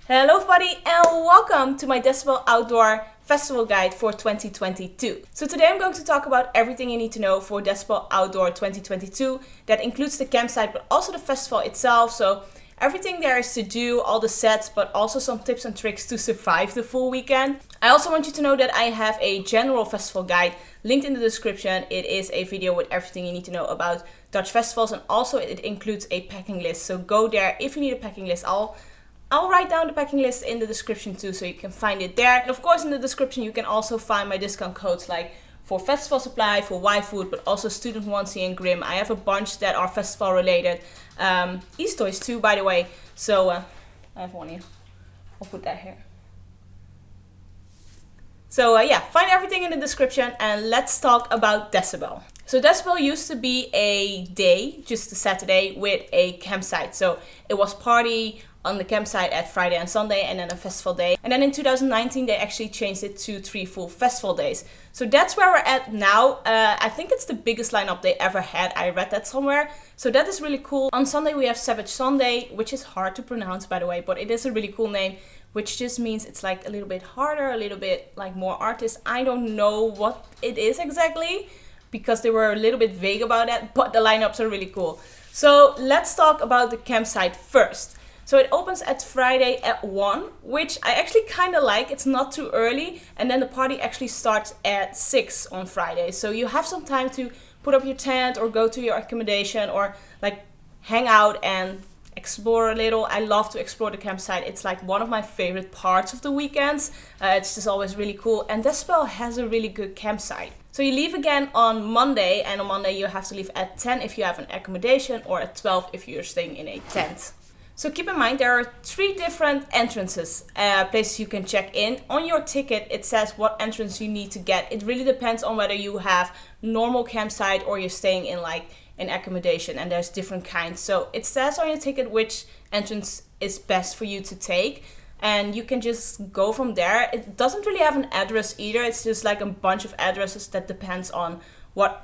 Hello everybody and welcome to my Decibel Outdoor Festival Guide for 2022. So today I'm going to talk about everything you need to know for Decibel Outdoor 2022. That includes the campsite but also the festival itself. So everything there is to do, all the sets, but also some tips and tricks to survive the full weekend. I also want you to know that I have a general festival guide linked in the description. It is a video with everything you need to know about Dutch festivals, and also it includes a packing list. So go there if you need a packing list. I'll write down the packing list in the description too, so you can find it there. And of course in the description you can also find my discount codes like for festival supply, for YFood, but also Student Onesie and Grim. I have a bunch that are festival related. East Toys too, by the way. So I have one here. I'll put that here. So yeah, find everything in the description and let's talk about Decibel. So Decibel used to be a day, just a Saturday, with a campsite. So it was party on the campsite at Friday and Sunday, and then a festival day. And then in 2019 they actually changed it to 3 full festival days. So that's where we're at now. I think it's the biggest lineup they ever had. I read that somewhere. So that is really cool. On Sunday we have Savage Sunday, which is hard to pronounce by the way, but it is a really cool name, which just means it's like a little bit harder, a little bit like more artists. I don't know what it is exactly, because they were a little bit vague about that, but the lineups are really cool. So let's talk about the campsite first. So it opens at Friday at 1, which I actually kind of like. It's not too early, and then the party actually starts at 6 on Friday. So you have some time to put up your tent or go to your accommodation or like hang out and explore a little. I love to explore the campsite. It's like one of my favorite parts of the weekends. It's just always really cool, and Decibel has a really good campsite. So you leave again on Monday, and on Monday you have to leave at 10 if you have an accommodation, or at 12 if you're staying in a tent. So keep in mind there are 3 different entrances, places you can check in. On your ticket it says what entrance you need to get. It really depends on whether you have normal campsite or you're staying in like an accommodation, and there's different kinds. So it says on your ticket which entrance is best for you to take, and you can just go from there. It doesn't really have an address either. It's just like a bunch of addresses that depends on what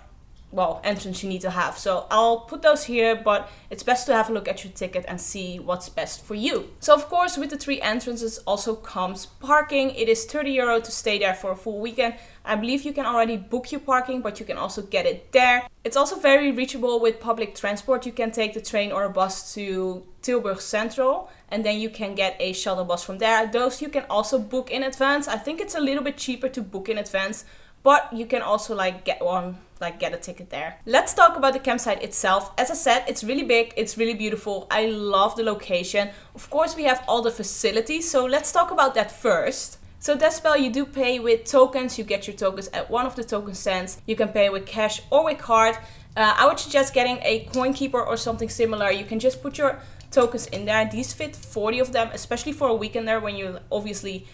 entrance you need to have. So I'll put those here, but it's best to have a look at your ticket and see what's best for you. So of course with the 3 entrances also comes parking. It is €30 to stay there for a full weekend. I believe you can already book your parking, but you can also get it there. It's also very reachable with public transport. You can take the train or a bus to Tilburg Central, and then you can get a shuttle bus from there. Those you can also book in advance. I think it's a little bit cheaper to book in advance, but you can also get a ticket there. Let's talk about the campsite itself. As I said, it's really big, it's really beautiful. I love the location. Of course, we have all the facilities, so let's talk about that first. So Decibel, you do pay with tokens. You get your tokens at one of the token stands. You can pay with cash or with card. I would suggest getting a coin keeper or something similar. You can just put your tokens in there. These fit 40 of them, especially for a weekender when you're obviously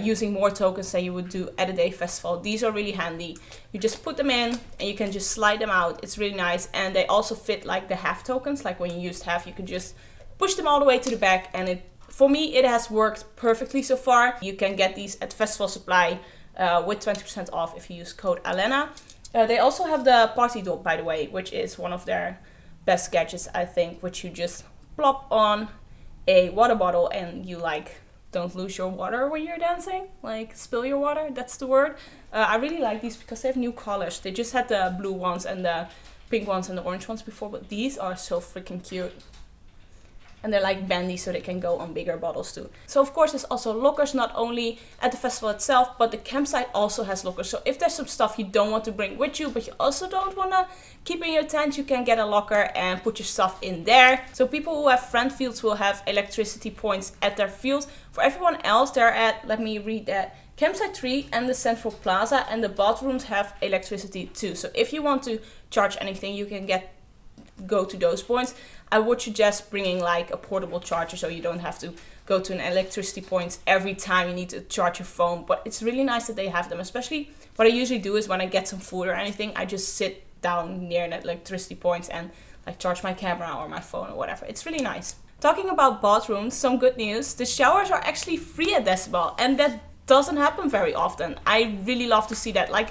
using more tokens than you would do at a day festival. These are really handy. You just put them in and you can just slide them out. It's really nice, and they also fit like the half tokens. Like when you used half, you can just push them all the way to the back, and for me it has worked perfectly so far. You can get these at Festival Supply with 20% off if you use code Alena. They also have the party doll, by the way, which is one of their best gadgets, I think, which you just plop on a water bottle and you like don't lose your water when you're dancing, like spill your water, that's the word. I really like these because they have new colors. They just had the blue ones and the pink ones and the orange ones before, but these are so freaking cute. And they're like bendy, so they can go on bigger bottles too. So of course there's also lockers, not only at the festival itself, but the campsite also has lockers. So if there's some stuff you don't want to bring with you, but you also don't want to keep in your tent, you can get a locker and put your stuff in there. So people who have friend fields will have electricity points at their fields. For everyone else, they're at, let me read that, Campsite 3 and the Central Plaza, and the bathrooms have electricity too. So if you want to charge anything, you can go to those points. I would suggest bringing like a portable charger so you don't have to go to an electricity point every time you need to charge your phone. But it's really nice that they have them. Especially what I usually do is when I get some food or anything, I just sit down near an electricity point and like charge my camera or my phone or whatever. It's really nice. Talking about bathrooms, some good news. The showers are actually free at Decibel, and that doesn't happen very often. I really love to see that. Like,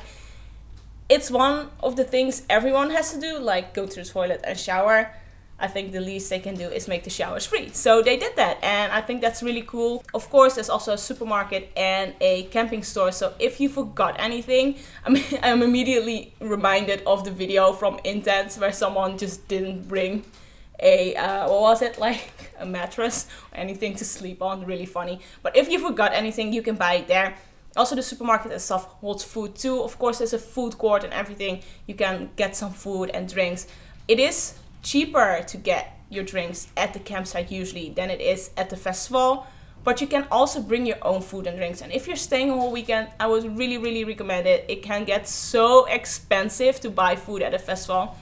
it's one of the things everyone has to do, like go to the toilet and shower. I think the least they can do is make the showers free. So they did that, and I think that's really cool. Of course, there's also a supermarket and a camping store. So if you forgot anything, I mean, I'm immediately reminded of the video from Intense where someone just didn't bring a, what was it, like a mattress or anything to sleep on. Really funny. But if you forgot anything, you can buy it there. Also, the supermarket and stuff holds food too. Of course, there's a food court and everything. You can get some food and drinks. It is cheaper to get your drinks at the campsite usually than it is at the festival, but you can also bring your own food and drinks. And if you're staying a whole weekend, I would really recommend it. It can get so expensive to buy food at a festival.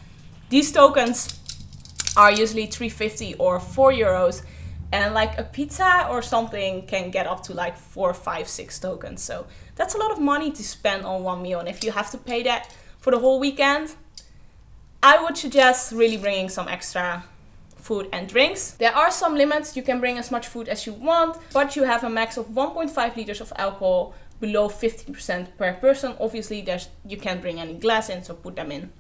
These tokens are usually €3.50 or €4, and like a pizza or something can get up to like 4, 5, 6 tokens. So that's a lot of money to spend on one meal, and if you have to pay that for the whole weekend, I would suggest really bringing some extra food and drinks. There are some limits. You can bring as much food as you want, but you have a max of 1.5 liters of alcohol, below 15% per person. Obviously, you can't bring any glass in, so put them in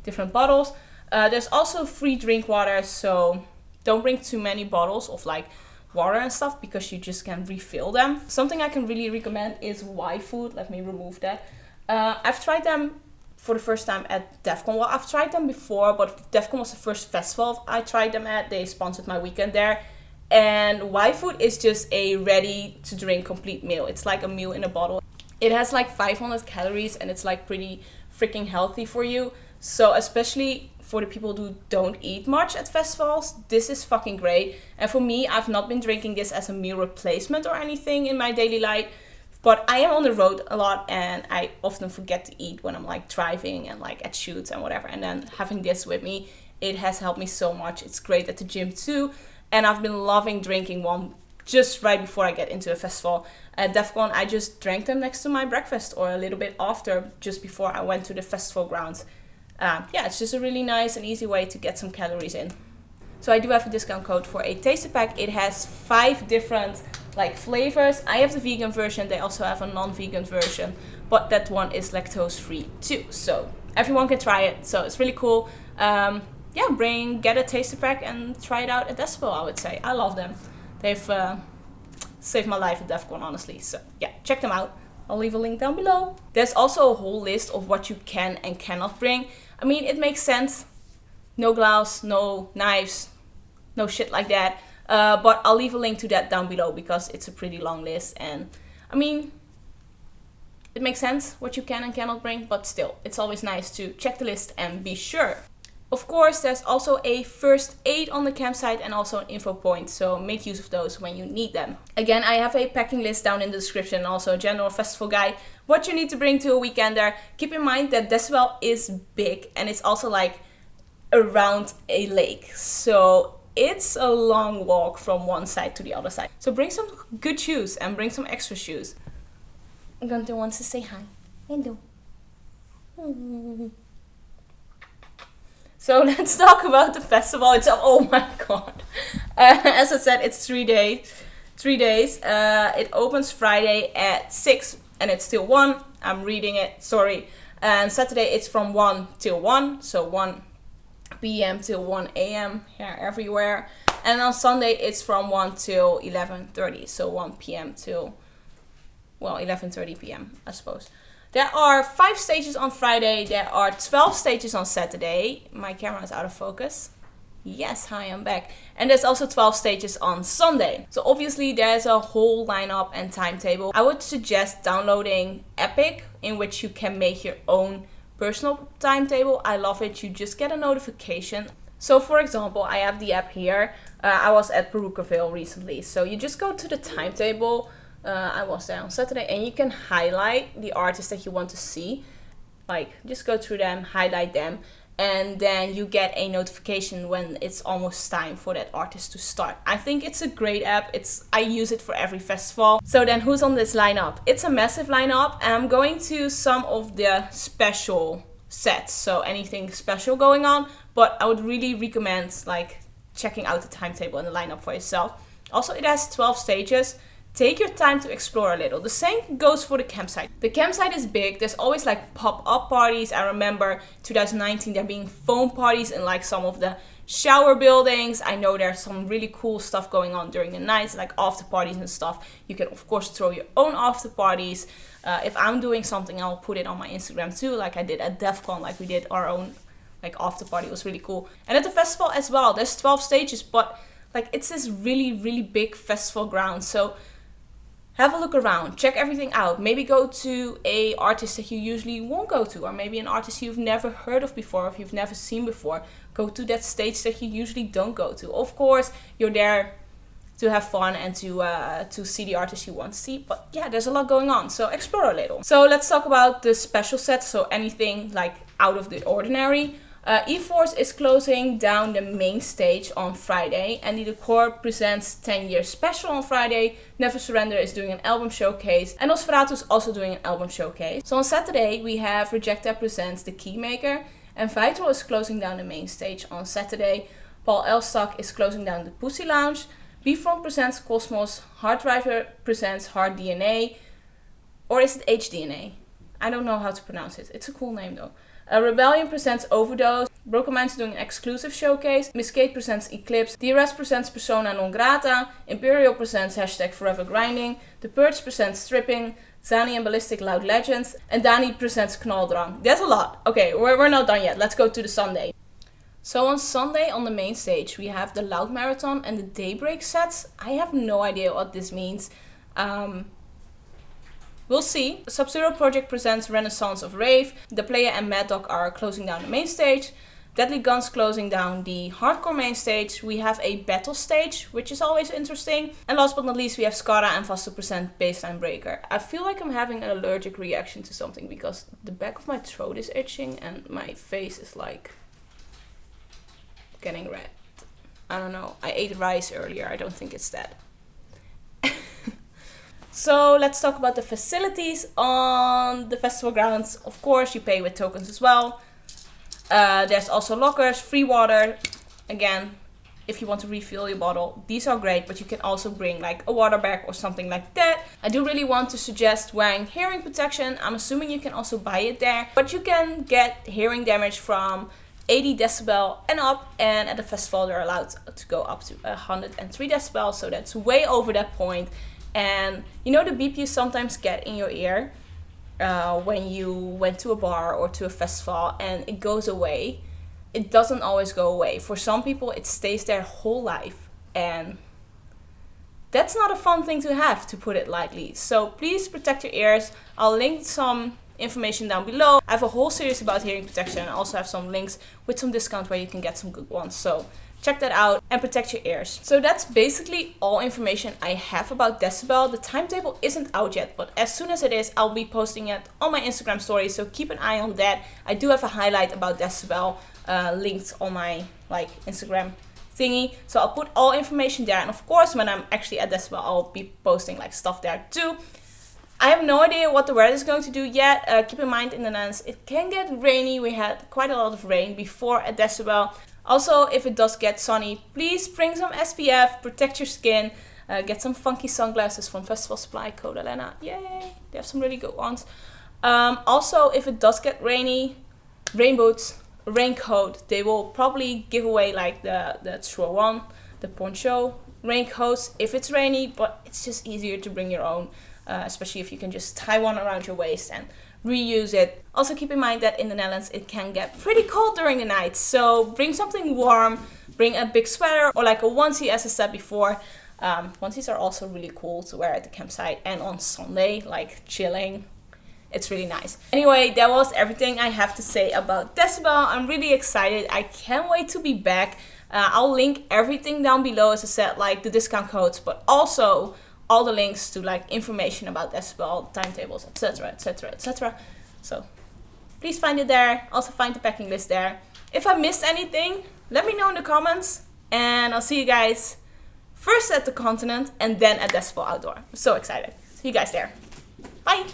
different bottles. There's also free drink water, so don't bring too many bottles of like water and stuff because you just can refill them. Something I can really recommend is Y-Food. Let me remove that. I've tried them for the first time at DEF CON. Well, I've tried them before, but DEF CON was the first festival I tried them at. They sponsored my weekend there. And Y-Food is just a ready to drink complete meal. It's like a meal in a bottle. It has like 500 calories and it's like pretty freaking healthy for you. So especially for the people who don't eat much at festivals, this is fucking great. And for me, I've not been drinking this as a meal replacement or anything in my daily life. But I am on the road a lot and I often forget to eat when I'm like driving and like at shoots and whatever. And then having this with me, it has helped me so much. It's great at the gym too. And I've been loving drinking one just right before I get into a festival. At DEF CON, I just drank them next to my breakfast or a little bit after, just before I went to the festival grounds. Yeah, it's just a really nice and easy way to get some calories in. So I do have a discount code for a taster pack. It has 5 different like flavors. I have the vegan version. They also have a non-vegan version, but that one is lactose free too. So everyone can try it. So it's really cool. Yeah, get a taster pack and try it out at Decibel, I would say. I love them. They've saved my life at DEF CON, honestly. So yeah, check them out. I'll leave a link down below. There's also a whole list of what you can and cannot bring. I mean, it makes sense. No gloves, no knives, no shit like that. But I'll leave a link to that down below because it's a pretty long list. And I mean, it makes sense what you can and cannot bring, but still, it's always nice to check the list and be sure. Of course, there's also a first aid on the campsite and also an info point, so make use of those when you need them. Again, I have a packing list down in the description, also a general festival guide, what you need to bring to a weekender. Keep in mind that Decibel is big and it's also like around a lake, so it's a long walk from one side to the other side. So bring some good shoes and bring some extra shoes. Gunther wants to say hi. Hello. So let's talk about the festival itself. Oh my god. As I said, it's 3 days. 3 days. It opens Friday at 6 and it's till 1. I'm reading it, sorry. And Saturday it's from 1 till 1. So 1 p.m. till 1 a.m. here everywhere. And on Sunday it's from 1 till 11:30. So 1 p.m. till, well, 11:30 p.m. I suppose. There are 5 stages on Friday. There are 12 stages on Saturday. My camera is out of focus. Yes, hi, I'm back. And there's also 12 stages on Sunday. So obviously there's a whole lineup and timetable. I would suggest downloading Epic, in which you can make your own personal timetable. I love it. You just get a notification. So for example, I have the app here. I was at Perukaville recently. So you just go to the timetable. I was there on Saturday, and you can highlight the artists that you want to see. Like, just go through them, highlight them, and then you get a notification when it's almost time for that artist to start. I think it's a great app. I use it for every festival. So then who's on this lineup? It's a massive lineup, and I'm going to some of the special sets. So anything special going on, but I would really recommend like checking out the timetable and the lineup for yourself. Also, it has 12 stages. Take your time to explore a little. The same goes for the campsite. The campsite is big. There's always like pop-up parties. I remember 2019 there being foam parties in like some of the shower buildings. I know there's some really cool stuff going on during the nights, like after parties and stuff. You can of course throw your own after parties. If I'm doing something, I'll put it on my Instagram too, like I did at DEF CON, like we did our own like after party. It was really cool. And at the festival as well, there's 12 stages, but like it's this really big festival ground. So have a look around, check everything out. Maybe go to a artist that you usually won't go to, or maybe an artist you've never heard of before, or if you've never seen before. Go to that stage that you usually don't go to. Of course, you're there to have fun and to see the artist you want to see. But yeah, there's a lot going on, so explore a little. So let's talk about the special sets, so anything like out of the ordinary. E-Force is closing down the main stage on Friday, and the Decor presents 10 years special on Friday. Never Surrender is doing an album showcase, and Nosferatu is also doing an album showcase. So on Saturday we have Rejecta presents The Keymaker, and Vital is closing down the main stage on Saturday. Paul Elstak is closing down the Pussy Lounge. B-Front presents Cosmos. Hard Driver presents Hard DNA, or is it HDNA? I don't know how to pronounce it. It's a cool name though. Rebellion presents Overdose. Broken Minds doing an exclusive showcase. Miss Kate presents Eclipse. DRS presents Persona Non Grata. Imperial presents #Forever Grinding. The Purge presents Stripping. Zani and Ballistic Loud Legends. And Dani presents Knaldrang. That's a lot. Okay, we're not done yet. Let's go to the Sunday. So on Sunday on the main stage we have the Loud Marathon and the Daybreak sets. I have no idea what this means. We'll see. Sub-Zero Project presents Renaissance of Rave. The Player and Mad Dog are closing down the main stage. Deadly Guns closing down the hardcore main stage. We have a battle stage, which is always interesting. And last but not least, we have Skara and Vasto present Baseline Breaker. I feel like I'm having an allergic reaction to something because the back of my throat is itching and my face is like getting red. I don't know. I ate rice earlier. I don't think it's that. So let's talk about the facilities on the festival grounds. Of course, you pay with tokens as well. There's also lockers, free water. Again, if you want to refill your bottle, these are great, but you can also bring like a water bag or something like that. I do really want to suggest wearing hearing protection. I'm assuming you can also buy it there, but you can get hearing damage from 80 decibel and up, and at the festival they're allowed to go up to 103 decibel, so that's way over that point. And you know the beep you sometimes get in your ear when you went to a bar or to a festival and it goes away? It doesn't always go away. For some people it stays their whole life, and that's not a fun thing to have, to put it lightly. So please protect your ears. I'll link some information down below. I have a whole series about hearing protection. I also have some links with some discount where you can get some good ones. So check that out and protect your ears. So that's basically all information I have about Decibel. The timetable isn't out yet, but as soon as it is, I'll be posting it on my Instagram story. So keep an eye on that. I do have a highlight about Decibel linked on my Instagram thingy. So I'll put all information there. And of course, when I'm actually at Decibel, I'll be posting stuff there too. I have no idea what the weather is going to do yet. Keep in mind in the Netherlands, it can get rainy. We had quite a lot of rain before at Decibel. Also, if it does get sunny, please bring some SPF, protect your skin, get some funky sunglasses from Festival Supply, Code Elena. Yay! They have some really good ones. Also, if it does get rainy, rain boots, raincoat. They will probably give away the True One, the poncho raincoats if it's rainy, but it's just easier to bring your own, especially if you can just tie one around your waist and reuse it. Also keep in mind that in the Netherlands it can get pretty cold during the night, so bring something warm, bring a big sweater or a onesie as I said before. Onesies are also really cool to wear at the campsite and on Sunday, chilling. It's really nice. Anyway, that was everything I have to say about Decibel. I'm really excited. I can't wait to be back. I'll link everything down below, as I said, the discount codes, but also all the links to information about Decibel, timetables, etc, etc, etc. So please find it there. Also find the packing list there. If I missed anything, let me know in the comments, and I'll see you guys first at the Continent and then at Decibel Outdoor. I'm so excited. See you guys there. Bye!